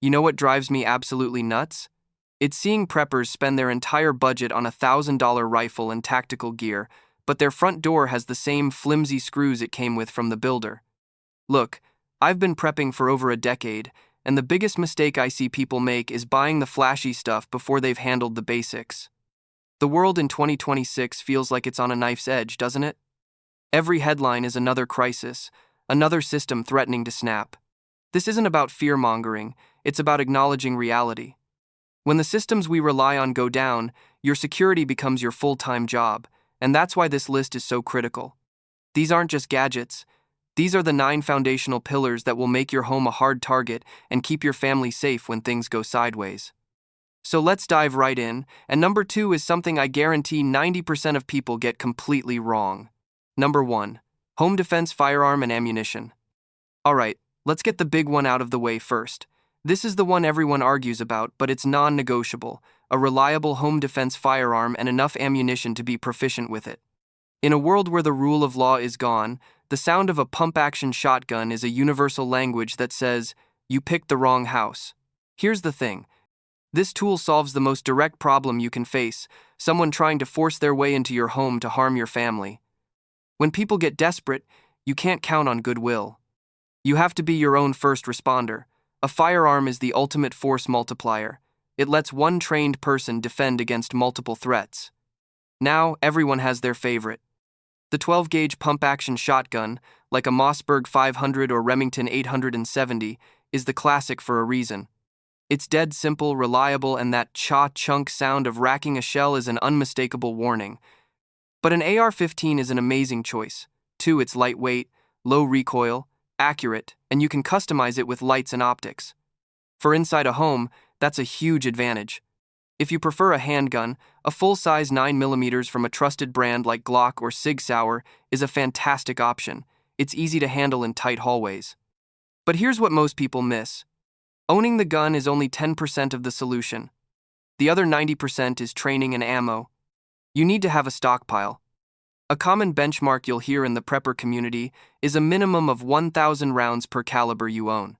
You know what drives me absolutely nuts? It's seeing preppers spend their entire budget on a $1,000 rifle and tactical gear, but their front door has the same flimsy screws it came with from the builder. Look, I've been prepping for over a decade, and the biggest mistake I see people make is buying the flashy stuff before they've handled the basics. The world in 2026 feels like it's on a knife's edge, doesn't it? Every headline is another crisis, another system threatening to snap. This isn't about fear-mongering, it's about acknowledging reality. When the systems we rely on go down, your security becomes your full-time job, and that's why this list is so critical. These aren't just gadgets. These are the 9 foundational pillars that will make your home a hard target and keep your family safe when things go sideways. So let's dive right in, and number 2 is something I guarantee 90% of people get completely wrong. Number 1. Home defense firearm and ammunition. Alright, let's get the big one out of the way first. This is the one everyone argues about, but it's non-negotiable: a reliable home defense firearm and enough ammunition to be proficient with it. In a world where the rule of law is gone, the sound of a pump-action shotgun is a universal language that says, "You picked the wrong house." Here's the thing. This tool solves the most direct problem you can face: someone trying to force their way into your home to harm your family. When people get desperate, you can't count on goodwill. You have to be your own first responder. A firearm is the ultimate force multiplier. It lets one trained person defend against multiple threats. Now, everyone has their favorite. The 12-gauge pump-action shotgun, like a Mossberg 500 or Remington 870, is the classic for a reason. It's dead simple, reliable, and that cha-chunk sound of racking a shell is an unmistakable warning. But an AR-15 is an amazing choice. Too, it's lightweight, low recoil, accurate, and you can customize it with lights and optics. For inside a home, that's a huge advantage. If you prefer a handgun, a full-size 9mm from a trusted brand like Glock or Sig Sauer is a fantastic option. It's easy to handle in tight hallways. But here's what most people miss. Owning the gun is only 10% of the solution. The other 90% is training and ammo. You need to have a stockpile. A common benchmark you'll hear in the prepper community is a minimum of 1,000 rounds per caliber you own.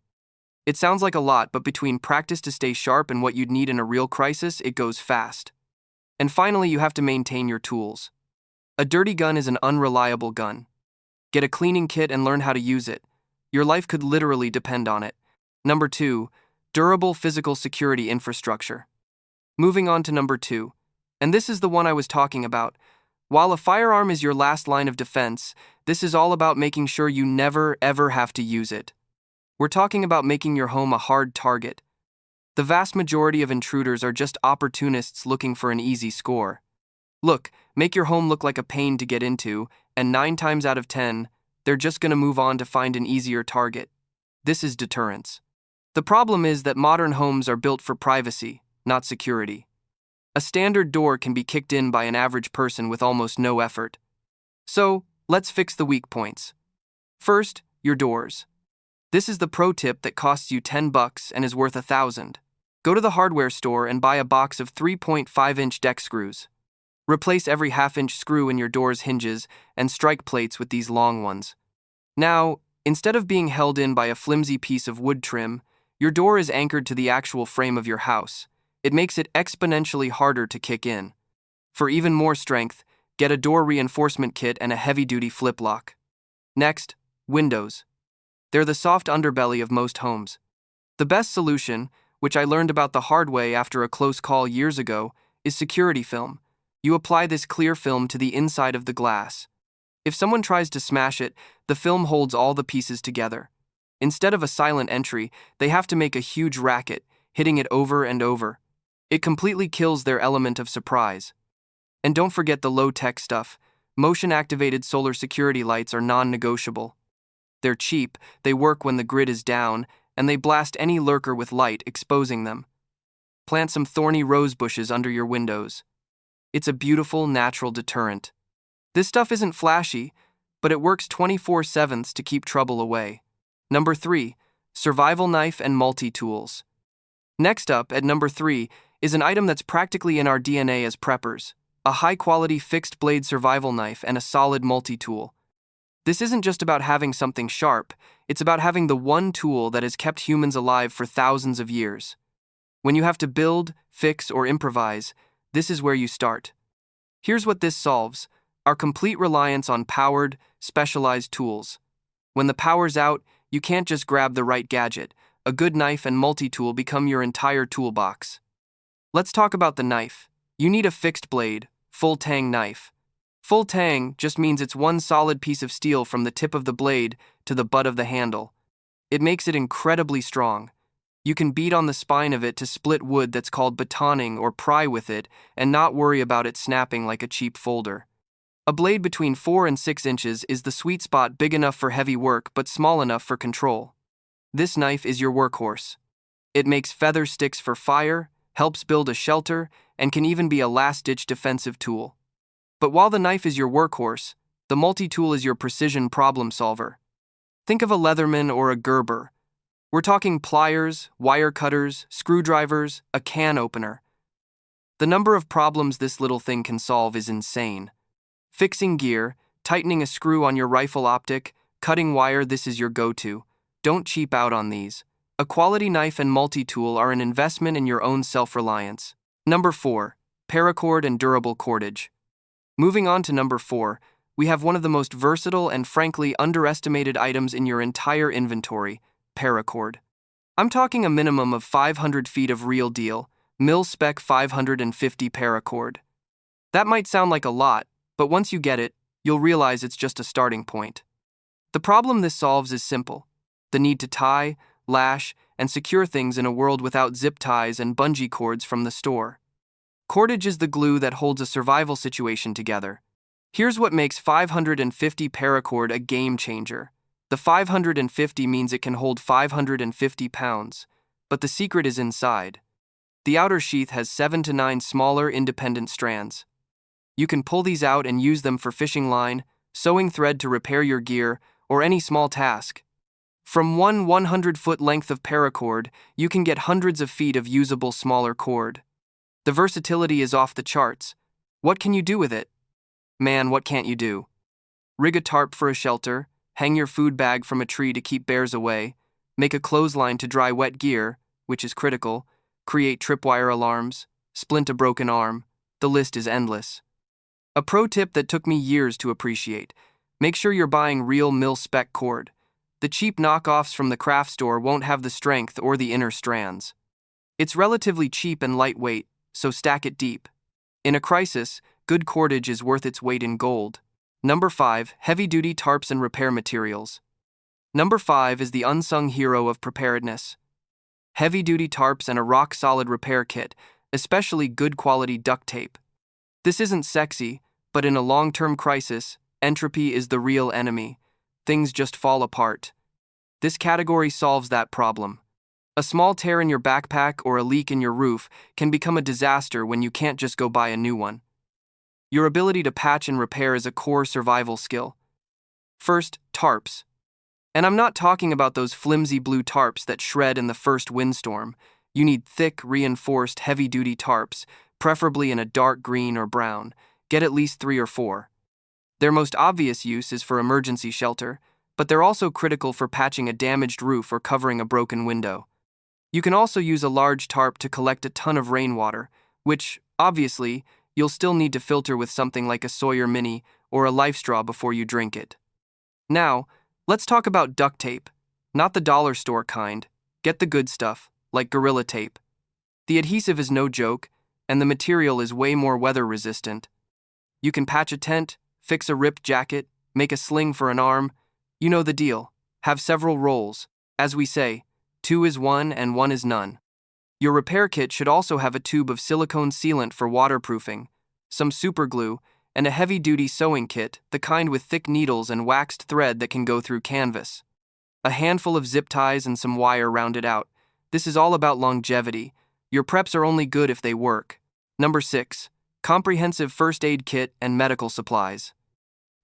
It sounds like a lot, but between practice to stay sharp and what you'd need in a real crisis, it goes fast. And finally, you have to maintain your tools. A dirty gun is an unreliable gun. Get a cleaning kit and learn how to use it. Your life could literally depend on it. Number 2. Durable physical security infrastructure. Moving on to number 2. And this is the one I was talking about. While a firearm is your last line of defense, this is all about making sure you never, ever have to use it. We're talking about making your home a hard target. The vast majority of intruders are just opportunists looking for an easy score. Look, make your home look like a pain to get into, and 9 times out of 10, they're just going to move on to find an easier target. This is deterrence. The problem is that modern homes are built for privacy, not security. A standard door can be kicked in by an average person with almost no effort. So, let's fix the weak points. First, your doors. This is the pro tip that costs you $10 and is worth $1,000. Go to the hardware store and buy a box of 3.5-inch deck screws. Replace every half-inch screw in your door's hinges and strike plates with these long ones. Now, instead of being held in by a flimsy piece of wood trim, your door is anchored to the actual frame of your house. It makes it exponentially harder to kick in. For even more strength, get a door reinforcement kit and a heavy-duty flip lock. Next, windows. They're the soft underbelly of most homes. The best solution, which I learned about the hard way after a close call years ago, is security film. You apply this clear film to the inside of the glass. If someone tries to smash it, the film holds all the pieces together. Instead of a silent entry, they have to make a huge racket, hitting it over and over. It completely kills their element of surprise. And don't forget the low-tech stuff. Motion-activated solar security lights are non-negotiable. They're cheap, they work when the grid is down, and they blast any lurker with light, exposing them. Plant some thorny rose bushes under your windows. It's a beautiful, natural deterrent. This stuff isn't flashy, but it works 24/7 to keep trouble away. Number 3. Survival knife and multi-tools. Next up, at number 3, is an item that's practically in our DNA as preppers: a high-quality fixed-blade survival knife and a solid multi-tool. This isn't just about having something sharp, it's about having the one tool that has kept humans alive for thousands of years. When you have to build, fix, or improvise, this is where you start. Here's what this solves: our complete reliance on powered, specialized tools. When the power's out, you can't just grab the right gadget. A good knife and multi-tool become your entire toolbox. Let's talk about the knife. You need a fixed blade, full tang knife. Full tang just means it's one solid piece of steel from the tip of the blade to the butt of the handle. It makes it incredibly strong. You can beat on the spine of it to split wood that's called batoning or pry with it and not worry about it snapping like a cheap folder. A blade between 4 and 6 inches is the sweet spot, big enough for heavy work but small enough for control. This knife is your workhorse. It makes feather sticks for fire, helps build a shelter, and can even be a last-ditch defensive tool. But while the knife is your workhorse, the multi-tool is your precision problem solver. Think of a Leatherman or a Gerber. We're talking pliers, wire cutters, screwdrivers, a can opener. The number of problems this little thing can solve is insane. Fixing gear, tightening a screw on your rifle optic, cutting wire, this is your go-to. Don't cheap out on these. A quality knife and multi-tool are an investment in your own self-reliance. Number 4. Paracord and durable cordage. Moving on to number 4, we have one of the most versatile and frankly underestimated items in your entire inventory: paracord. I'm talking a minimum of 500 feet of real deal, mil-spec 550 paracord. That might sound like a lot, but once you get it, you'll realize it's just a starting point. The problem this solves is simple: the need to tie, lash, and secure things in a world without zip ties and bungee cords from the store. Cordage is the glue that holds a survival situation together. Here's what makes 550 paracord a game changer. The 550 means it can hold 550 pounds, but the secret is inside. The outer sheath has 7 to 9 smaller independent strands. You can pull these out and use them for fishing line, sewing thread to repair your gear, or any small task. From one 100-foot length of paracord, you can get hundreds of feet of usable smaller cord. The versatility is off the charts. What can you do with it? Man, what can't you do? Rig a tarp for a shelter, hang your food bag from a tree to keep bears away, make a clothesline to dry wet gear, which is critical, create tripwire alarms, splint a broken arm. The list is endless. A pro tip that took me years to appreciate: make sure you're buying real mil-spec cord. The cheap knockoffs from the craft store won't have the strength or the inner strands. It's relatively cheap and lightweight, so stack it deep. In a crisis, good cordage is worth its weight in gold. Number 5. Heavy-duty tarps and repair materials. Number 5 is the unsung hero of preparedness. Heavy-duty tarps and a rock-solid repair kit, especially good quality duct tape. This isn't sexy, but in a long-term crisis, entropy is the real enemy. Things just fall apart. This category solves that problem. A small tear in your backpack or a leak in your roof can become a disaster when you can't just go buy a new one. Your ability to patch and repair is a core survival skill. First, tarps. And I'm not talking about those flimsy blue tarps that shred in the first windstorm. You need thick, reinforced, heavy-duty tarps, preferably in a dark green or brown. Get at least 3 or 4. Their most obvious use is for emergency shelter, but they're also critical for patching a damaged roof or covering a broken window. You can also use a large tarp to collect a ton of rainwater, which, obviously, you'll still need to filter with something like a Sawyer Mini or a Life Straw before you drink it. Now, let's talk about duct tape. Not the dollar store kind. Get the good stuff, like Gorilla Tape. The adhesive is no joke, and the material is way more weather resistant. You can patch a tent, fix a ripped jacket, make a sling for an arm. You know the deal. Have several rolls. As we say, 2 is 1 and 1 is none. Your repair kit should also have a tube of silicone sealant for waterproofing, some superglue, and a heavy-duty sewing kit, the kind with thick needles and waxed thread that can go through canvas. A handful of zip ties and some wire round it out. This is all about longevity. Your preps are only good if they work. Number 6. Comprehensive first aid kit and medical supplies.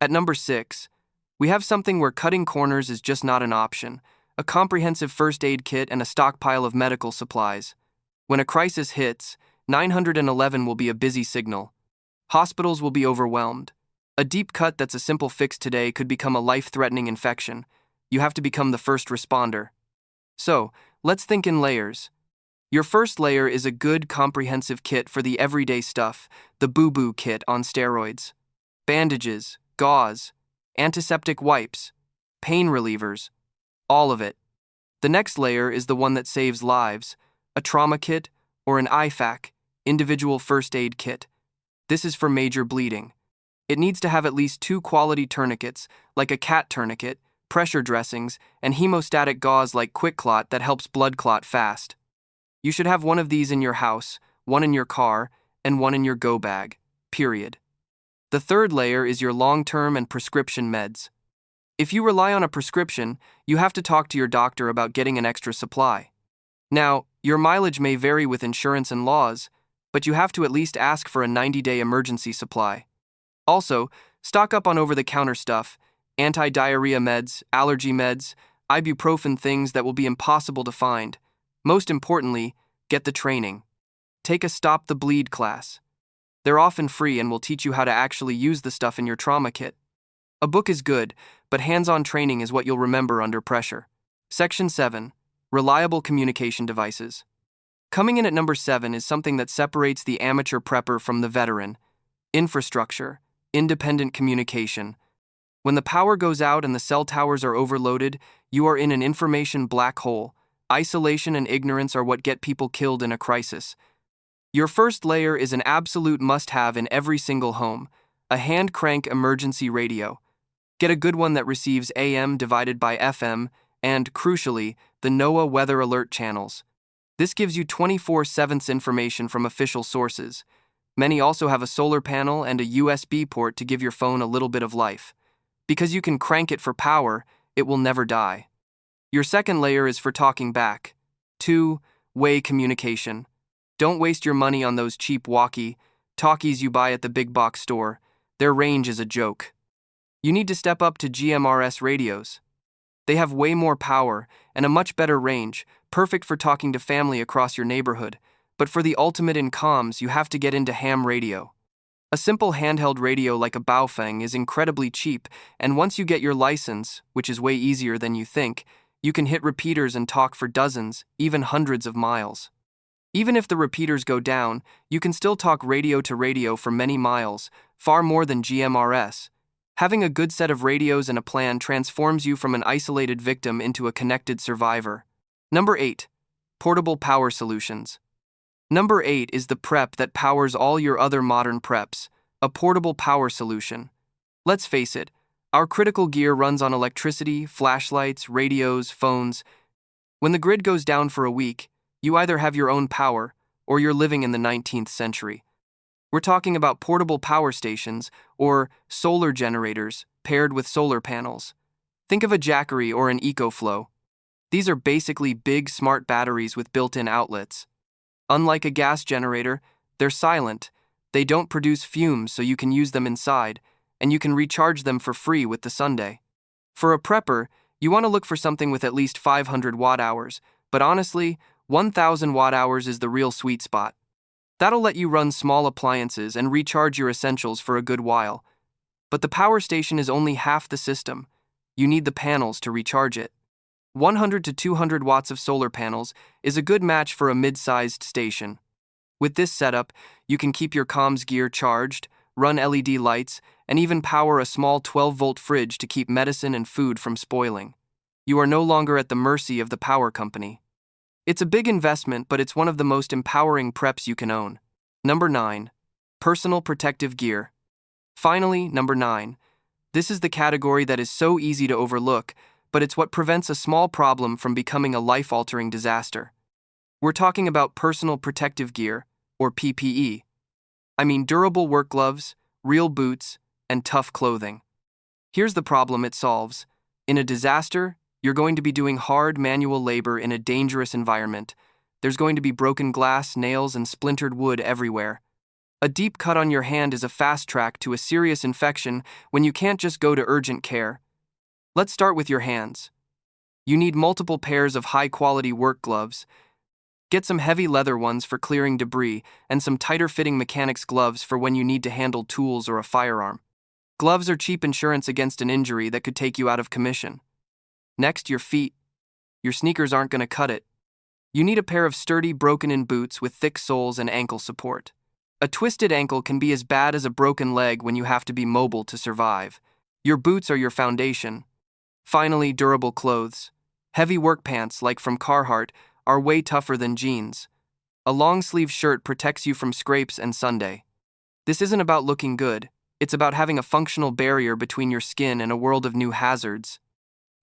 At number 6, we have something where cutting corners is just not an option: a comprehensive first aid kit and a stockpile of medical supplies. When a crisis hits, 911 will be a busy signal. Hospitals will be overwhelmed. A deep cut that's a simple fix today could become a life-threatening infection. You have to become the first responder. So, let's think in layers. Your first layer is a good, comprehensive kit for the everyday stuff, the boo-boo kit on steroids. Bandages, gauze, antiseptic wipes, pain relievers, all of it. The next layer is the one that saves lives, a trauma kit or an IFAK, individual first aid kit. This is for major bleeding. It needs to have at least 2 quality tourniquets, like a cat tourniquet, pressure dressings, and hemostatic gauze like QuickClot that helps blood clot fast. You should have one of these in your house, one in your car, and one in your go bag, period. The third layer is your long-term and prescription meds. If you rely on a prescription, you have to talk to your doctor about getting an extra supply. Now, your mileage may vary with insurance and laws, but you have to at least ask for a 90-day emergency supply. Also, stock up on over-the-counter stuff, anti-diarrhea meds, allergy meds, ibuprofen, things that will be impossible to find. Most importantly, get the training. Take a Stop the Bleed class. They're often free and will teach you how to actually use the stuff in your trauma kit. A book is good, but hands-on training is what you'll remember under pressure. Section 7. Reliable communication devices. Coming in at number 7 is something that separates the amateur prepper from the veteran. Infrastructure, independent communication. When the power goes out and the cell towers are overloaded, you are in an information black hole. Isolation and ignorance are what get people killed in a crisis. Your first layer is an absolute must-have in every single home, a hand-crank emergency radio. Get a good one that receives AM divided by FM and, crucially, the NOAA weather alert channels. This gives you 24/7 information from official sources. Many also have a solar panel and a USB port to give your phone a little bit of life. Because you can crank it for power, it will never die. Your second layer is for talking back. 2-way communication. Don't waste your money on those cheap walkie-talkies you buy at the big box store. Their range is a joke. You need to step up to GMRS radios. They have way more power and a much better range, perfect for talking to family across your neighborhood. But for the ultimate in comms, you have to get into ham radio. A simple handheld radio like a Baofeng is incredibly cheap, and once you get your license, which is way easier than you think, you can hit repeaters and talk for dozens, even hundreds of miles. Even if the repeaters go down, you can still talk radio to radio for many miles, far more than GMRS. Having a good set of radios and a plan transforms you from an isolated victim into a connected survivor. Number 8. Portable power solutions. Number 8 is the prep that powers all your other modern preps, a portable power solution. Let's face it, our critical gear runs on electricity, flashlights, radios, phones. When the grid goes down for a week, you either have your own power or you're living in the 19th century. We're talking about portable power stations or solar generators paired with solar panels. Think of a Jackery or an EcoFlow. These are basically big, smart batteries with built-in outlets. Unlike a gas generator, they're silent. They don't produce fumes, so you can use them inside, and you can recharge them for free with the Sunday. For a prepper, you want to look for something with at least 500 watt-hours, but honestly, 1,000 watt-hours is the real sweet spot. That'll let you run small appliances and recharge your essentials for a good while. But the power station is only half the system. You need the panels to recharge it. 100 to 200 watts of solar panels is a good match for a mid-sized station. With this setup, you can keep your comms gear charged, run LED lights, and even power a small 12-volt fridge to keep medicine and food from spoiling. You are no longer at the mercy of the power company. It's a big investment, but it's one of the most empowering preps you can own. Number 9. Personal protective gear. Finally, number 9. This is the category that is so easy to overlook, but it's what prevents a small problem from becoming a life-altering disaster. We're talking about personal protective gear, or PPE. I mean durable work gloves, real boots, and tough clothing. Here's the problem it solves. In a disaster, you're going to be doing hard manual labor in a dangerous environment. There's going to be broken glass, nails, and splintered wood everywhere. A deep cut on your hand is a fast track to a serious infection when you can't just go to urgent care. Let's start with your hands. You need multiple pairs of high-quality work gloves. Get some heavy leather ones for clearing debris and some tighter-fitting mechanics gloves for when you need to handle tools or a firearm. Gloves are cheap insurance against an injury that could take you out of commission. Next, your feet. Your sneakers aren't going to cut it. You need a pair of sturdy, broken-in boots with thick soles and ankle support. A twisted ankle can be as bad as a broken leg when you have to be mobile to survive. Your boots are your foundation. Finally, durable clothes. Heavy work pants, like from Carhartt, are way tougher than jeans. A long-sleeve shirt protects you from scrapes and Sunday. This isn't about looking good. It's about having a functional barrier between your skin and a world of new hazards.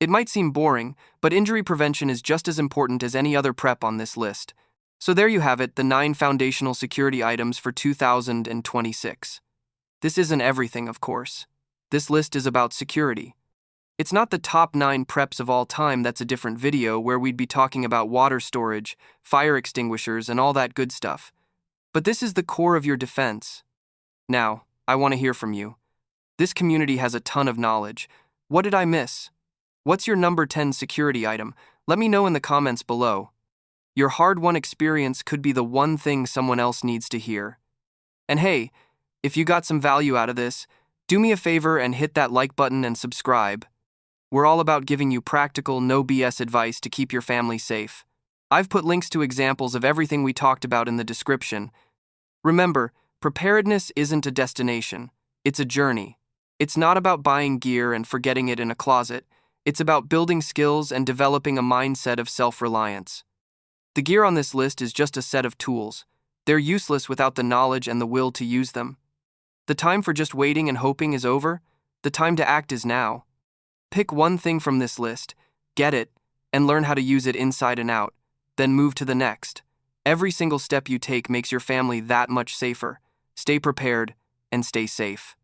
It might seem boring, but injury prevention is just as important as any other prep on this list. So there you have it, the 9 foundational security items for 2026. This isn't everything, of course. This list is about security. It's not the top 9 preps of all time. That's a different video where we'd be talking about water storage, fire extinguishers, and all that good stuff. But this is the core of your defense. Now, I want to hear from you. This community has a ton of knowledge. What did I miss? What's your number 10 security item? Let me know in the comments below. Your hard-won experience could be the one thing someone else needs to hear. And hey, if you got some value out of this, do me a favor and hit that like button and subscribe. We're all about giving you practical, no BS advice to keep your family safe. I've put links to examples of everything we talked about in the description. Remember, preparedness isn't a destination. It's a journey. It's not about buying gear and forgetting it in a closet. It's about building skills and developing a mindset of self-reliance. The gear on this list is just a set of tools. They're useless without the knowledge and the will to use them. The time for just waiting and hoping is over. The time to act is now. Pick one thing from this list, get it, and learn how to use it inside and out. Then move to the next. Every single step you take makes your family that much safer. Stay prepared and stay safe.